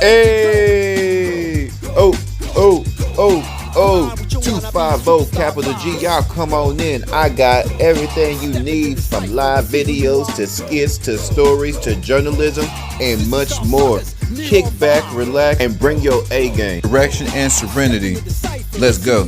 Hey, oh, 250 capital G, y'all come on in. I got everything you need from live videos to skits to stories to journalism and much more. Kick back, relax, and bring your A game. Direction and serenity. Let's go.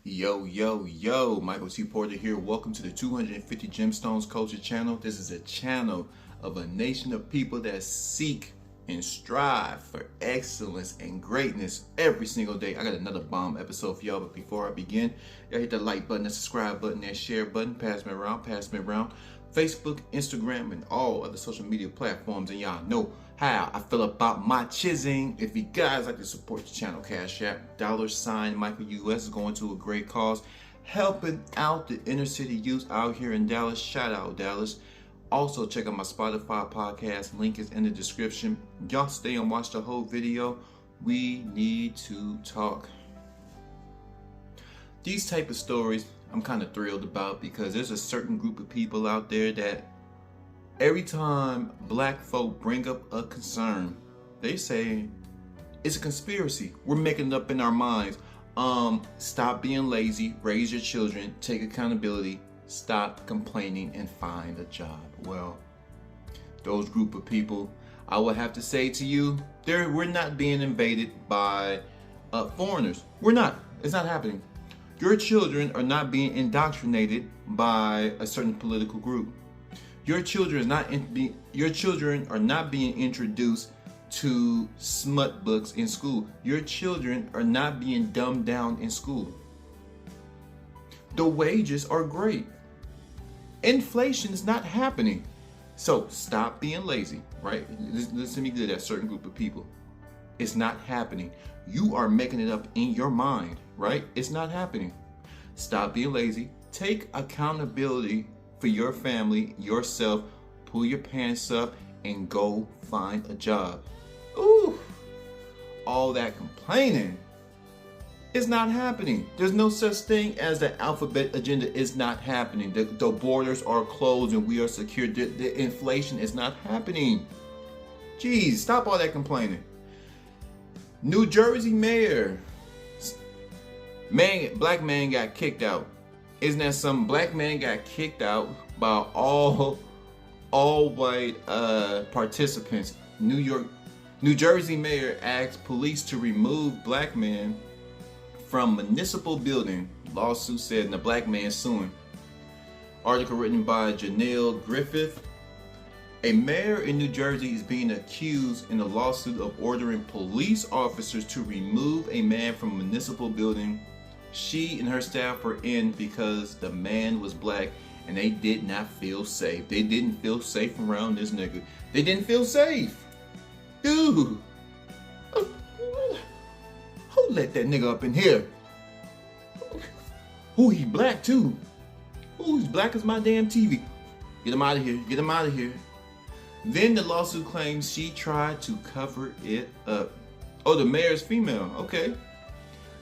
Yo, Michael T. Porter here. Welcome to the 250 Gemstones Culture Channel. This is a channel of a nation of people that seek and strive for excellence and greatness every single day. I got another bomb episode for y'all, but before I begin, y'all hit the like button, the subscribe button, and share button. Pass me around. Facebook, Instagram, and all other social media platforms, and y'all know how I feel about my chizzing. If you guys like to support the channel, Cash App, $ Michael US is going to a great cause, helping out the inner city youth out here in Dallas. Shout out Dallas. Also check out my Spotify podcast, link is in the description. Y'all stay and watch the whole video. We need to talk. These type of stories I'm kind of thrilled about because there's a certain group of people out there that every time black folk bring up a concern, they say it's a conspiracy. We're making it up in our minds. Stop being lazy, raise your children, take accountability, stop complaining, and find a job. Well, those group of people, I will have to say to you, we're not being invaded by foreigners. We're not. It's not happening. Your children are not being indoctrinated by a certain political group. Your children are not being introduced to smut books in school. Your children are not being dumbed down in school. The wages are great. Inflation is not happening. So stop being lazy, right? Listen to me good, that certain group of people. It's not happening. You are making it up in your mind, right? It's not happening. Stop being lazy. Take accountability for your family, yourself. Pull your pants up and go find a job. Ooh, all that complaining is not happening. There's no such thing as the alphabet agenda is not happening. The borders are closed and we are secure. The inflation is not happening. Jeez, stop all that complaining. New Jersey mayor. Black man got kicked out. Isn't that some black man got kicked out by all white participants? New Jersey mayor asked police to remove black man from municipal building. Lawsuit said, and the black man suing. Article written by Janelle Griffith. A mayor in New Jersey is being accused in a lawsuit of ordering police officers to remove a man from a municipal building she and her staff were in because the man was black and they did not feel safe. They didn't feel safe around this nigga. They didn't feel safe. Dude. Who let that nigga up in here? Who, he black too? Who, he's black as my damn TV. Get him out of here. Get him out of here. Then the lawsuit claims she tried to cover it up. Oh, the mayor's female. Okay.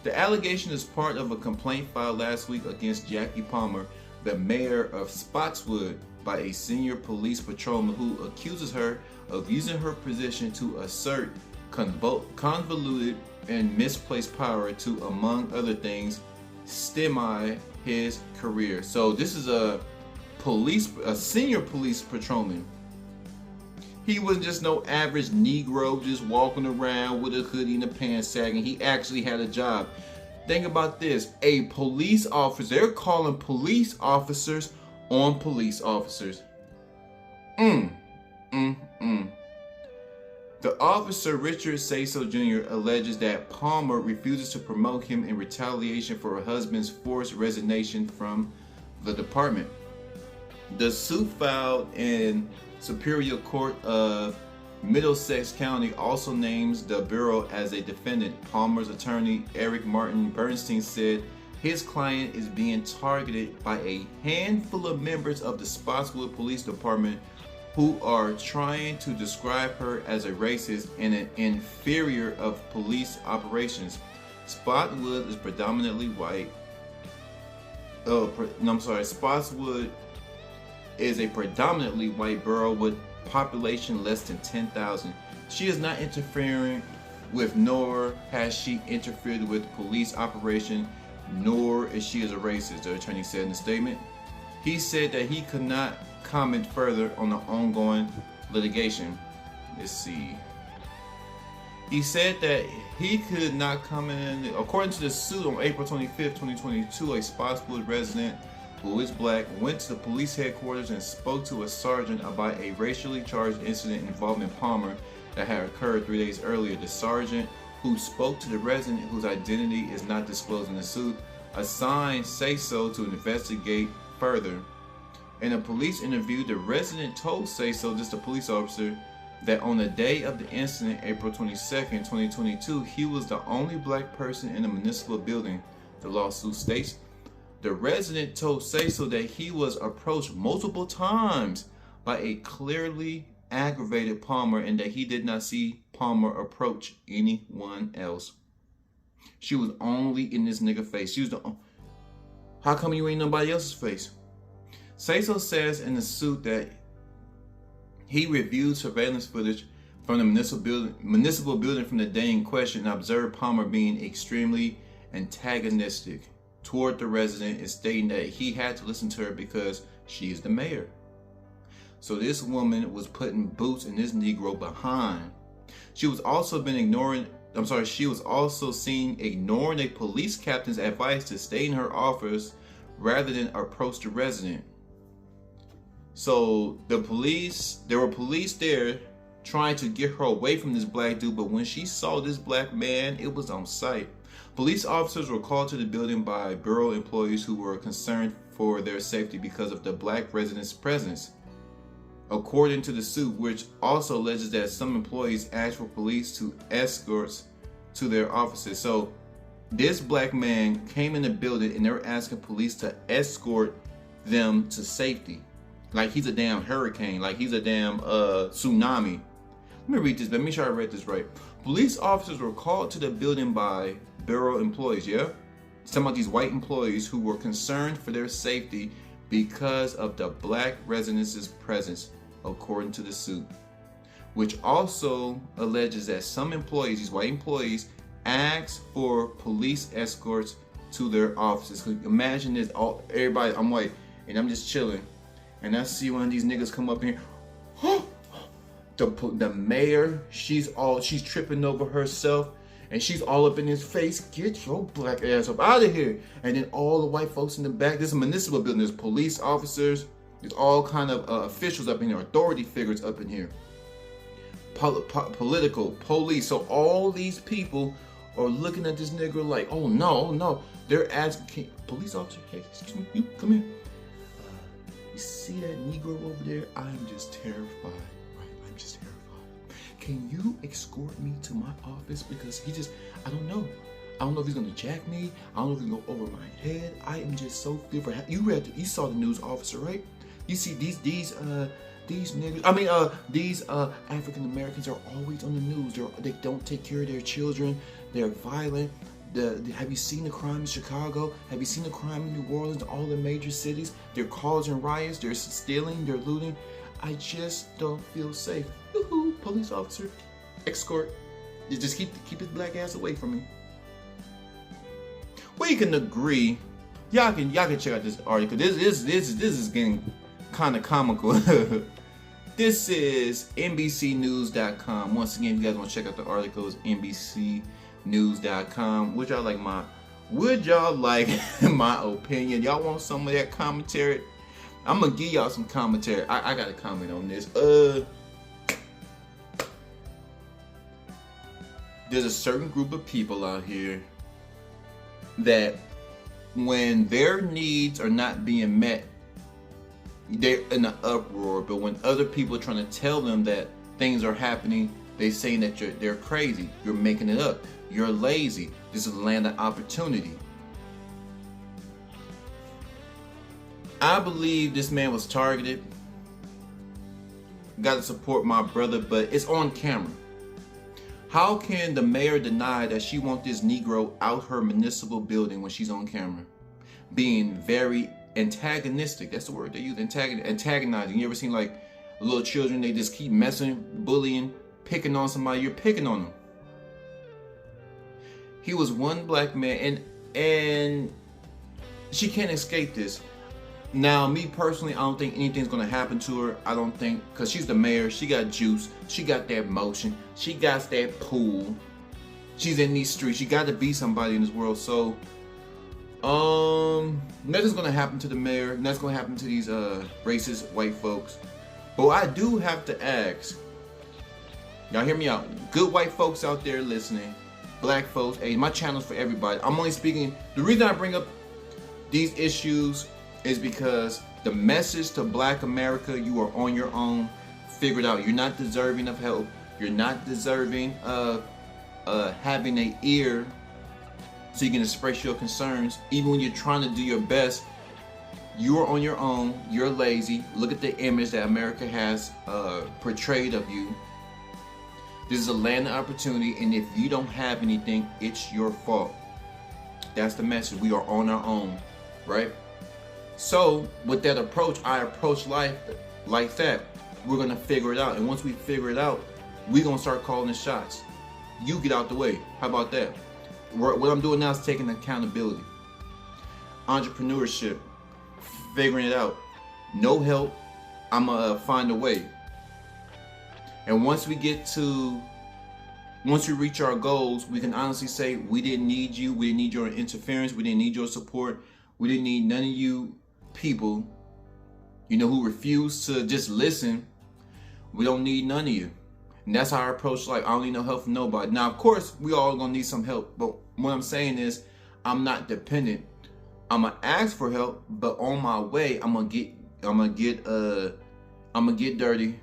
The allegation is part of a complaint filed last week against Jackie Palmer, the mayor of Spotswood, by a senior police patrolman who accuses her of using her position to assert convoluted and misplaced power to, among other things, stymie his career. So this is a senior police patrolman. He wasn't just no average Negro just walking around with a hoodie and a pants sagging. He actually had a job. Think about this. A police officer. They're calling police officers on police officers. The officer, Richard Saso Jr., alleges that Palmer refuses to promote him in retaliation for her husband's forced resignation from the department. The suit filed in Superior Court of Middlesex County also names the borough as a defendant. Palmer's attorney, Eric Martin Bernstein, said his client is being targeted by a handful of members of the Spotswood Police Department who are trying to describe her as a racist and an inferior of police operations. Spotswood is predominantly white. Spotswood is a predominantly white borough with population less than 10,000. She is not interfering with, nor has she interfered with police operation, nor is she as a racist, the attorney said in a statement. He said that he could not comment further on the ongoing litigation. Let's see. He said that he could not comment. According to the suit, on April 25th, 2022, a Spotswood resident who is black went to the police headquarters and spoke to a sergeant about a racially charged incident involving Palmer that had occurred 3 days earlier. The sergeant, who spoke to the resident whose identity is not disclosed in the suit, assigned Say So to investigate further. In a police interview, the resident told Say So, just a police officer, that on the day of the incident, April 22nd, 2022, he was the only black person in the municipal building. The lawsuit states the resident told Say So that he was approached multiple times by a clearly aggravated Palmer and that he did not see Palmer approach anyone else. She was only in this nigga face. She was the. How come you ain't nobody else's face? Say So says in the suit that he reviewed surveillance footage from the municipal building from the day in question and observed Palmer being extremely antagonistic toward the resident and stating that he had to listen to her because she is the mayor. So this woman was putting boots in this Negro behind. She was also seen ignoring a police captain's advice to stay in her office rather than approach the resident. So there were police there trying to get her away from this black dude, but when she saw this black man, it was on sight. Police officers were called to the building by borough employees who were concerned for their safety because of the black resident's presence. According to the suit, which also alleges that some employees asked for police to escorts to their offices. So this black man came in the building and they were asking police to escort them to safety. Like he's a damn hurricane, like he's a damn tsunami. Let me read this, let me make sure I read this right. Police officers were called to the building by borough employees, yeah? Some of these white employees who were concerned for their safety because of the black residents' presence, according to the suit, which also alleges that some employees, these white employees, asked for police escorts to their offices. Imagine this, everybody, I'm white, and I'm just chilling, and I see one of these niggas come up here. The mayor, she's tripping over herself, and she's all up in his face. Get your black ass up out of here. And then all the white folks in the back, this is a municipal building, there's police officers, there's all kind of officials up in here, authority figures up in here, political, police. So all these people are looking at this nigga like, oh no. They're asking, police officer, hey, excuse me, you come here. You see that Negro over there? I'm just terrified, right? I'm just terrified. Can you escort me to my office? Because I don't know. I don't know if he's gonna jack me. I don't know if he's gonna go over my head. I am just so fearful. You saw the news, officer, right? You see these niggas, these African Americans are always on the news. They don't take care of their children. They're violent. Have you seen the crime in Chicago? Have you seen the crime in New Orleans? All the major cities. They're causing riots. They're stealing. They're looting. I just don't feel safe. Woohoo! Police officer, escort. You just keep his black ass away from me. Well, you can agree. Y'all can check out this article. This is getting kind of comical. This is NBCnews.com. Once again, if you guys want to check out the articles, NBCnews.com. Would y'all like my opinion? Y'all want some of that commentary? I'm gonna give y'all some commentary. I got a comment on this. There's a certain group of people out here that when their needs are not being met, they're in an uproar. But when other people are trying to tell them that things are happening, they're saying that they're crazy. You're making it up. You're lazy. This is a land of opportunity. I believe this man was targeted. Got to support my brother, but it's on camera. How can the mayor deny that she wants this Negro out her municipal building when she's on camera? Being very antagonistic. That's the word they use, antagonizing. You ever seen like little children, they just keep messing, bullying picking on somebody, you're picking on them. He was one black man, and she can't escape this. Now, me personally, I don't think anything's gonna happen to her. I don't think, because she's the mayor, she got juice, she got that motion, she got that pool. She's in these streets, she got to be somebody in this world. So, nothing's gonna happen to the mayor, nothing's gonna happen to these racist white folks. But I do have to ask, y'all hear me out, good white folks out there listening, black folks, hey, my channel's for everybody. I'm only speaking, the reason I bring up these issues is because the message to black America, you are on your own, figure it out. You're not deserving of help. You're not deserving of having an ear so you can express your concerns. Even when you're trying to do your best, you are on your own, you're lazy. Look at the image that America has portrayed of you. This is a land of opportunity, and if you don't have anything, it's your fault. That's the message. We are on our own, right? So with that approach, I approach life like that. We're gonna figure it out, and once we figure it out, we're gonna start calling the shots. You get out the way. How about that? What I'm doing now is taking accountability. Entrepreneurship, figuring it out. No help, I'm gonna find a way. And once we reach our goals, we can honestly say we didn't need you, we didn't need your interference, we didn't need your support, we didn't need none of you people, who refuse to just listen. We don't need none of you. And that's how I approach life. I don't need no help from nobody. Now, of course, we all gonna need some help, but what I'm saying is I'm not dependent. I'm gonna ask for help, but on my way, I'm gonna get dirty.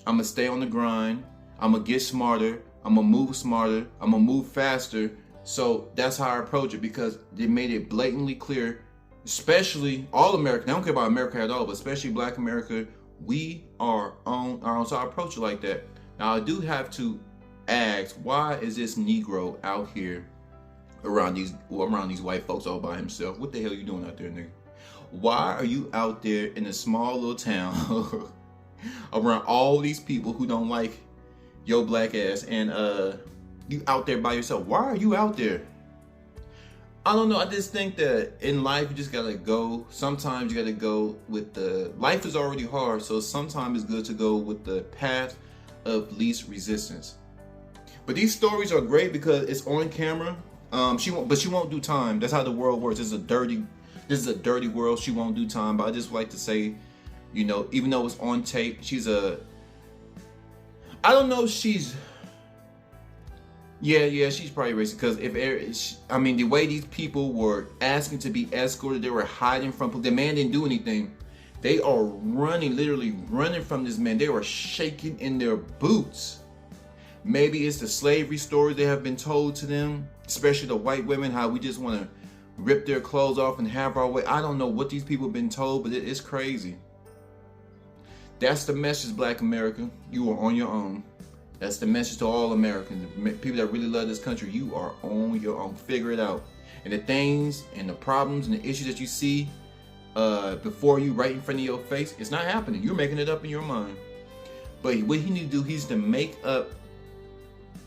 I'm gonna stay on the grind. I'm gonna get smarter. I'm gonna move smarter. I'm gonna move faster. So that's how I approach it, because they made it blatantly clear, especially all Americans. I don't care about America at all, but especially black America, we are on our own. So I approach it like that. Now I do have to ask, why is this Negro out here around these white folks all by himself? What the hell are you doing out there, nigga? Why are you out there in a small little town around all these people who don't like your black ass, and you out there by yourself? Why are you out there? I don't know. I just think that in life you just gotta go. Sometimes you gotta go with life is already hard, so sometimes it's good to go with the path of least resistance. But these stories are great because it's on camera. She won't do time. That's how the world works. This is a dirty world. She won't do time. But I just like to say, even though it's on tape, she's I don't know if she's, she's probably racist, because the way these people were asking to be escorted, they were hiding from, the man didn't do anything. They are literally running from this man. They were shaking in their boots. Maybe it's the slavery stories they have been told to them, especially the white women, how we just want to rip their clothes off and have our way. I don't know what these people have been told, but it's crazy. That's the message, black America. You are on your own. That's the message to all Americans. People that really love this country, you are on your own. Figure it out. And the things and the problems and the issues that you see before you, right in front of your face, it's not happening. You're making it up in your mind. But what he needs to do, he's to make up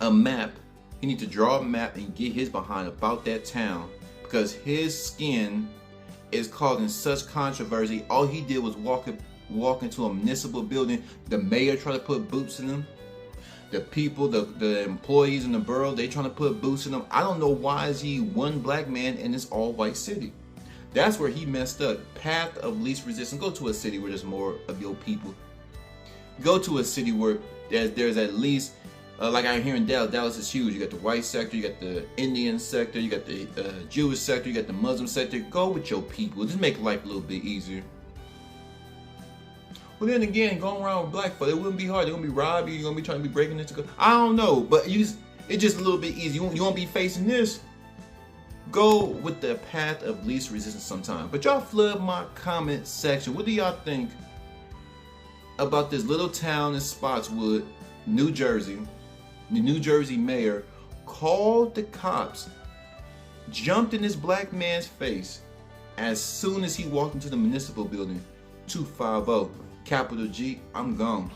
a map. He needs to draw a map and get his behind about that town, because his skin is causing such controversy. All he did was walk into a municipal building. The mayor tried to put boots in them. The people, the employees in the borough, they trying to put boots in them. I don't know why is he one black man in this all white city. That's where he messed up. Path of least resistance. Go to a city where there's more of your people. Go to a city where there's at least, like I hear in Dallas. Dallas is huge. You got the white sector, you got the Indian sector, you got the Jewish sector, you got the Muslim sector. Go with your people. Just make life a little bit easier. Well, then again, going around with black folk, it wouldn't be hard. They're gonna be robbing you. You're gonna be trying to be breaking into. I don't know, but it's just a little bit easy. You won't be facing this. Go with the path of least resistance sometime. But y'all flood my comment section. What do y'all think about this little town in Spotswood, New Jersey? The New Jersey mayor called the cops, jumped in this black man's face as soon as he walked into the municipal building. 250, capital G, I'm gone.